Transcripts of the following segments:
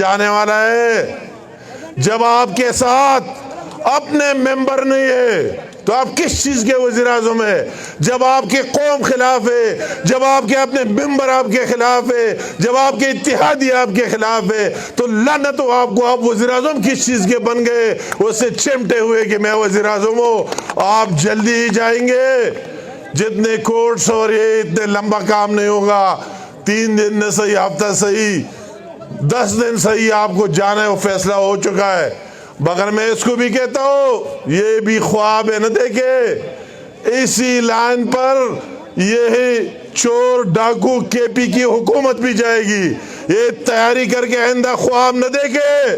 جانے والا ہے۔ جب آپ کے ساتھ اپنے ممبر نہیں ہے تو آپ کس چیز کے وزیر اعظم ہے؟ جب آپ کے قوم خلاف ہے، جب آپ کے اپنے ممبر آپ کے خلاف ہے، جب آپ کے اتحادی آپ کے خلاف ہے، تو لعنت ہو آپ کو، آپ وزیر اعظم کس چیز کے بن گئے؟ اس سے چمٹے ہوئے کہ میں وزیر اعظم ہوں۔ آپ جلدی ہی جائیں گے، جتنے کورٹس اور یہ اتنے لمبا کام نہیں ہوگا، 3 دن نہ صحیح، ہفتہ صحیح، 10 دن صحیح، آپ کو جانا ہے، فیصلہ ہو چکا ہے۔ مگر میں اس کو بھی کہتا ہوں، یہ بھی خواب ہے، نہ دیکھے اسی لائن پر یہی چور ڈاکو کے پی کی حکومت بھی جائے گی۔ یہ تیاری کر کے آئندہ خواب نہ دیکھے،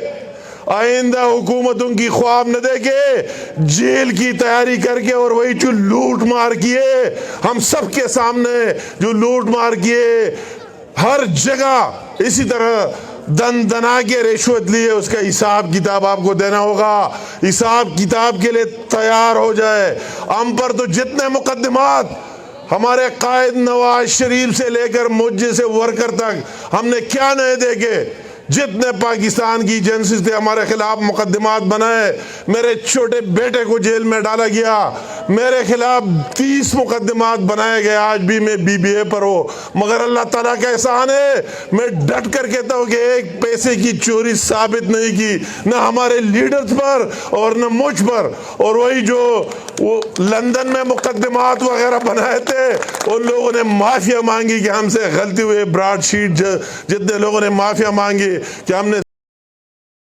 آئندہ حکومتوں کی خواب نہ دیکھے، جیل کی تیاری کر کے، اور وہی جو لوٹ مار کیے ہم سب کے سامنے، جو لوٹ مار کیے ہر جگہ اسی طرح دن دنا کے رشوت لیے، اس کا حساب کتاب آپ کو دینا ہوگا۔ حساب کتاب کے لیے تیار ہو جائے۔ ہم پر تو جتنے مقدمات ہمارے قائد نواز شریف سے لے کر مجھ جیسے ورکر تک ہم نے کیا نہیں دیکھے، جتنے پاکستان کی ایجنسیز تھے ہمارے خلاف مقدمات بنائے، میرے چھوٹے بیٹے کو جیل میں ڈالا گیا، میرے خلاف 30 مقدمات بنائے گئے، آج بھی میں بی بی اے پر ہوں، مگر اللہ تعالیٰ کا احسان ہے، میں ڈٹ کر کہتا ہوں کہ ایک پیسے کی چوری ثابت نہیں کی، نہ ہمارے لیڈرز پر اور نہ مجھ پر۔ اور وہی جو وہ لندن میں مقدمات وغیرہ بنائے تھے، ان لوگوں نے معافیا مانگی کہ ہم سے غلطی ہوئی، براڈ شیٹ جتنے لوگوں نے معافیا مانگی کہ ہم نے